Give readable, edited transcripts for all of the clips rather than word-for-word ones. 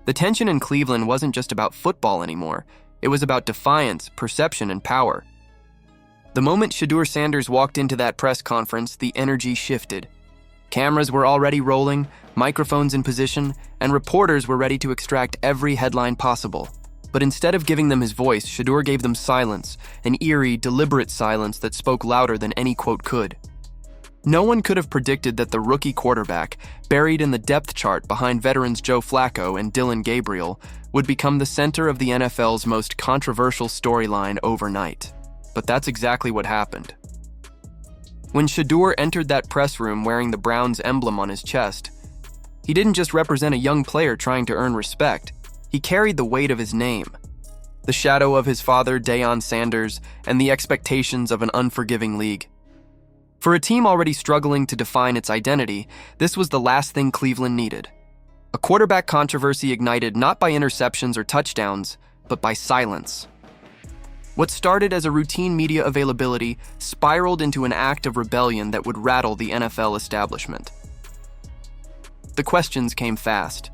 The tension in Cleveland wasn't just about football anymore. It was about defiance, perception, and power. The moment Shadur Sanders walked into that press conference, the energy shifted. Cameras were already rolling, microphones in position, and reporters were ready to extract every headline possible. But instead of giving them his voice, Shadur gave them silence, an eerie, deliberate silence that spoke louder than any quote could. No one could have predicted that the rookie quarterback, buried in the depth chart behind veterans Joe Flacco and Gabriel, would become the center of the NFL's most controversial storyline overnight. But that's exactly what happened. When Shedeur entered that press room wearing the Browns emblem on his chest, he didn't just represent a young player trying to earn respect. He carried the weight of his name, the shadow of his father, Deion Sanders, and the expectations of an unforgiving league. For a team already struggling to define its identity, this was the last thing Cleveland needed. A quarterback controversy ignited not by interceptions or touchdowns, but by silence. What started as a routine media availability spiraled into an act of rebellion that would rattle the NFL establishment. The questions came fast.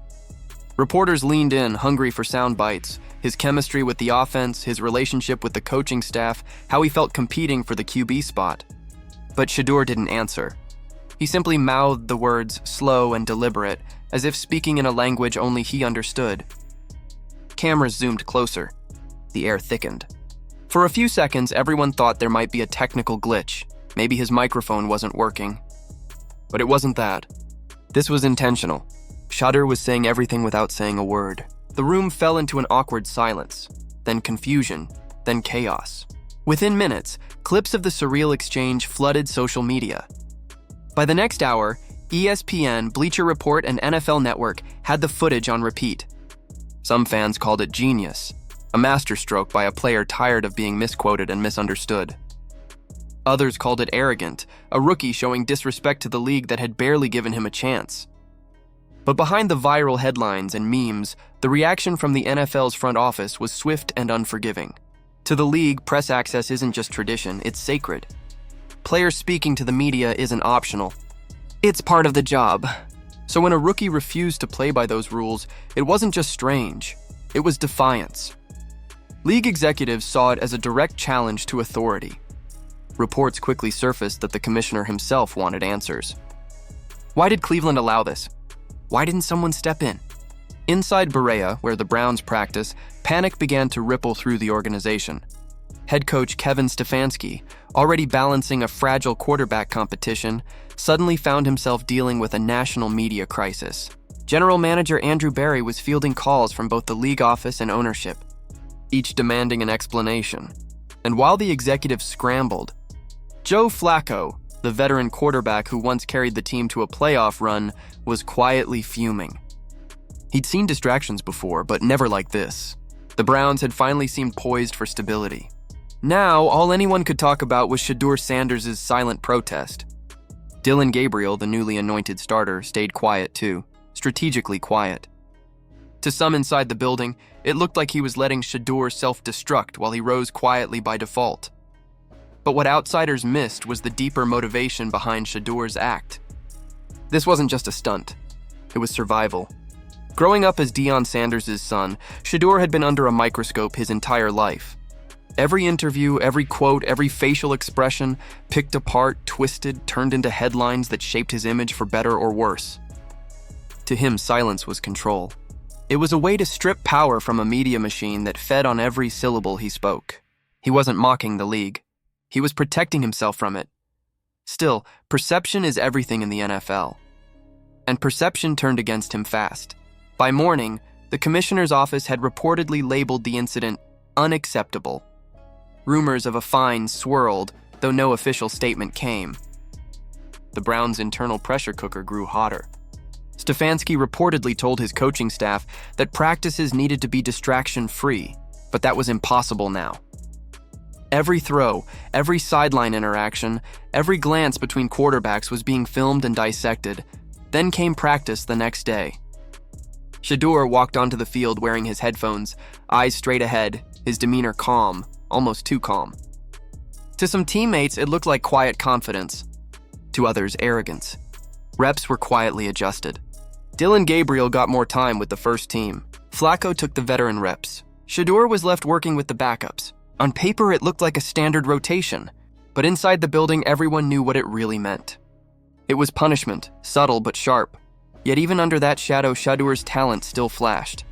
Reporters leaned in, hungry for sound bites, his chemistry with the offense, his relationship with the coaching staff, how he felt competing for the QB spot. But Shedeur didn't answer. He simply mouthed the words, slow and deliberate, as if speaking in a language only he understood. Cameras zoomed closer. The air thickened. For a few seconds, everyone thought there might be a technical glitch. Maybe his microphone wasn't working. But it wasn't that. This was intentional. Shadur was saying everything without saying a word. The room fell into an awkward silence, then confusion, then chaos. Within minutes, clips of the surreal exchange flooded social media. By the next hour, ESPN, Bleacher Report, and NFL Network had the footage on repeat. Some fans called it genius, a masterstroke by a player tired of being misquoted and misunderstood. Others called it arrogant, a rookie showing disrespect to the league that had barely given him a chance. But behind the viral headlines and memes, the reaction from the NFL's front office was swift and unforgiving. To the league, press access isn't just tradition, it's sacred. Players speaking to the media isn't optional. It's part of the job. So when a rookie refused to play by those rules, it wasn't just strange, it was defiance. League executives saw it as a direct challenge to authority. Reports quickly surfaced that the commissioner himself wanted answers. Why did Cleveland allow this? Why didn't someone step in? Inside Berea, where the Browns practice, panic began to ripple through the organization. Head coach Kevin Stefanski, already balancing a fragile quarterback competition, suddenly found himself dealing with a national media crisis. General manager Andrew Berry was fielding calls from both the league office and ownership, each demanding an explanation. And while the executives scrambled, Joe Flacco, the veteran quarterback who once carried the team to a playoff run, was quietly fuming. He'd seen distractions before, but never like this. The Browns had finally seemed poised for stability. Now, all anyone could talk about was Shadur Sanders' silent protest. Gabriel, the newly anointed starter, stayed quiet too, strategically quiet. To some inside the building, it looked like he was letting Shadur self-destruct while he rose quietly by default. But what outsiders missed was the deeper motivation behind Shedur's act. This wasn't just a stunt. It was survival. Growing up as Deion Sanders' son, Shadur had been under a microscope his entire life. Every interview, every quote, every facial expression, picked apart, twisted, turned into headlines that shaped his image for better or worse. To him, silence was control. It was a way to strip power from a media machine that fed on every syllable he spoke. He wasn't mocking the league. He was protecting himself from it. Still, perception is everything in the NFL. And perception turned against him fast. By morning, the commissioner's office had reportedly labeled the incident unacceptable. Rumors of a fine swirled, though no official statement came. The Browns' internal pressure cooker grew hotter. Stefanski reportedly told his coaching staff that practices needed to be distraction-free, but that was impossible now. Every throw, every sideline interaction, every glance between quarterbacks was being filmed and dissected. Then came practice the next day. Shedeur walked onto the field wearing his headphones, eyes straight ahead, his demeanor calm, almost too calm. To some teammates, it looked like quiet confidence. To others, arrogance. Reps were quietly adjusted. Dylan Gabriel got more time with the first team. Flacco took the veteran reps. Shedeur was left working with the backups. On paper, it looked like a standard rotation, but inside the building, everyone knew what it really meant. It was punishment, subtle but sharp. Yet even under that shadow, Shadur's talent still flashed.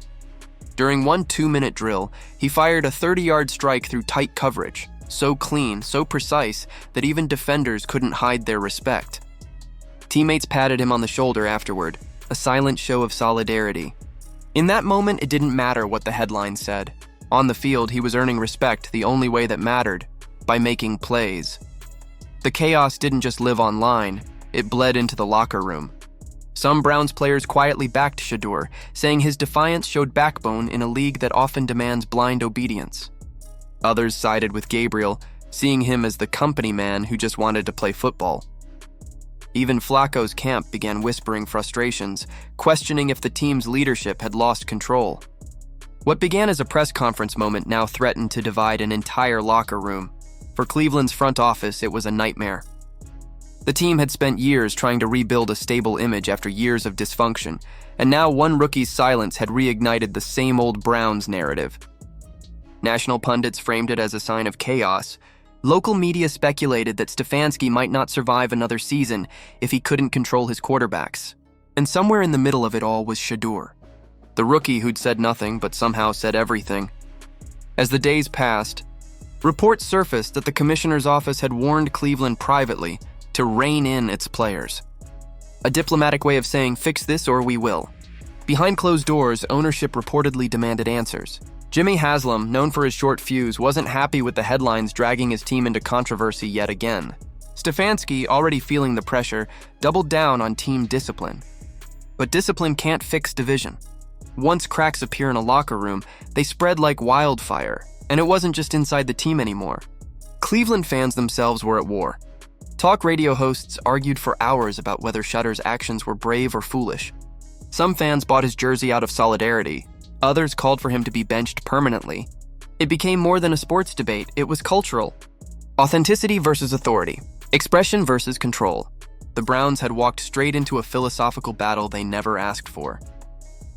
During one 2-minute drill, he fired a 30-yard strike through tight coverage, so clean, so precise, that even defenders couldn't hide their respect. Teammates patted him on the shoulder afterward, a silent show of solidarity. In that moment, it didn't matter what the headline said. On the field, he was earning respect the only way that mattered, by making plays. The chaos didn't just live online, it bled into the locker room. Some Browns players quietly backed Shedeur, saying his defiance showed backbone in a league that often demands blind obedience. Others sided with Gabriel, seeing him as the company man who just wanted to play football. Even Flacco's camp began whispering frustrations, questioning if the team's leadership had lost control. What began as a press conference moment now threatened to divide an entire locker room. For Cleveland's front office, it was a nightmare. The team had spent years trying to rebuild a stable image after years of dysfunction, and now one rookie's silence had reignited the same old Browns narrative. National pundits framed it as a sign of chaos. Local media speculated that Stefanski might not survive another season if he couldn't control his quarterbacks. And somewhere in the middle of it all was Shedeur, the rookie who'd said nothing but somehow said everything. As the days passed, reports surfaced that the commissioner's office had warned Cleveland privately to rein in its players. A diplomatic way of saying, fix this or we will. Behind closed doors, ownership reportedly demanded answers. Jimmy Haslam, known for his short fuse, wasn't happy with the headlines dragging his team into controversy yet again. Stefanski, already feeling the pressure, doubled down on team discipline. But discipline can't fix division. Once cracks appear in a locker room, they spread like wildfire, and it wasn't just inside the team anymore. Cleveland fans themselves were at war. Talk radio hosts argued for hours about whether Shedur's actions were brave or foolish. Some fans bought his jersey out of solidarity. Others called for him to be benched permanently. It became more than a sports debate, it was cultural. Authenticity versus authority. Expression versus control. The Browns had walked straight into a philosophical battle they never asked for.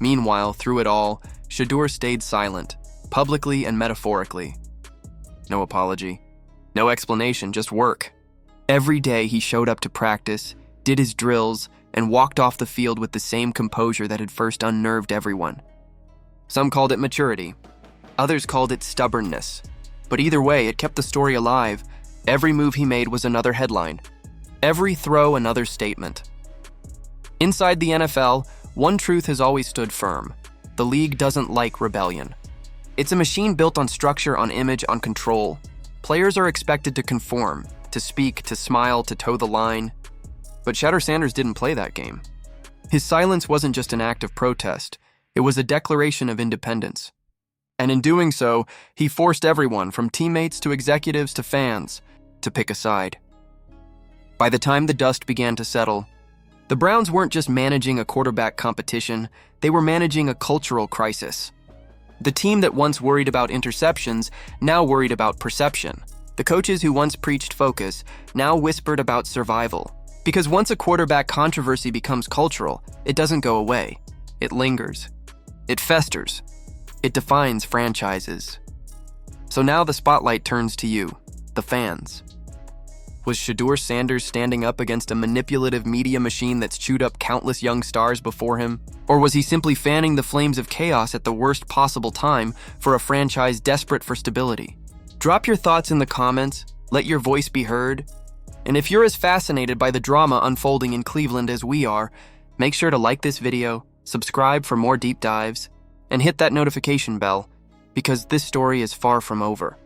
Meanwhile, through it all, Shedeur stayed silent, publicly and metaphorically. No apology. No explanation, just work. Every day he showed up to practice, did his drills, and walked off the field with the same composure that had first unnerved everyone. Some called it maturity. Others called it stubbornness. But either way, it kept the story alive. Every move he made was another headline. Every throw, another statement. Inside the NFL, one truth has always stood firm. The league doesn't like rebellion. It's a machine built on structure, on image, on control. Players are expected to conform, to speak, to smile, to toe the line. But Shadur Sanders didn't play that game. His silence wasn't just an act of protest. It was a declaration of independence. And in doing so, he forced everyone, from teammates to executives to fans, to pick a side. By the time the dust began to settle, the Browns weren't just managing a quarterback competition, they were managing a cultural crisis. The team that once worried about interceptions now worried about perception. The coaches who once preached focus now whispered about survival. Because once a quarterback controversy becomes cultural, it doesn't go away. It lingers. It festers. It defines franchises. So now the spotlight turns to you, the fans. Was Shadur Sanders standing up against a manipulative media machine that's chewed up countless young stars before him? Or was he simply fanning the flames of chaos at the worst possible time for a franchise desperate for stability? Drop your thoughts in the comments, let your voice be heard. And if you're as fascinated by the drama unfolding in Cleveland as we are, make sure to like this video, subscribe for more deep dives, and hit that notification bell, because this story is far from over.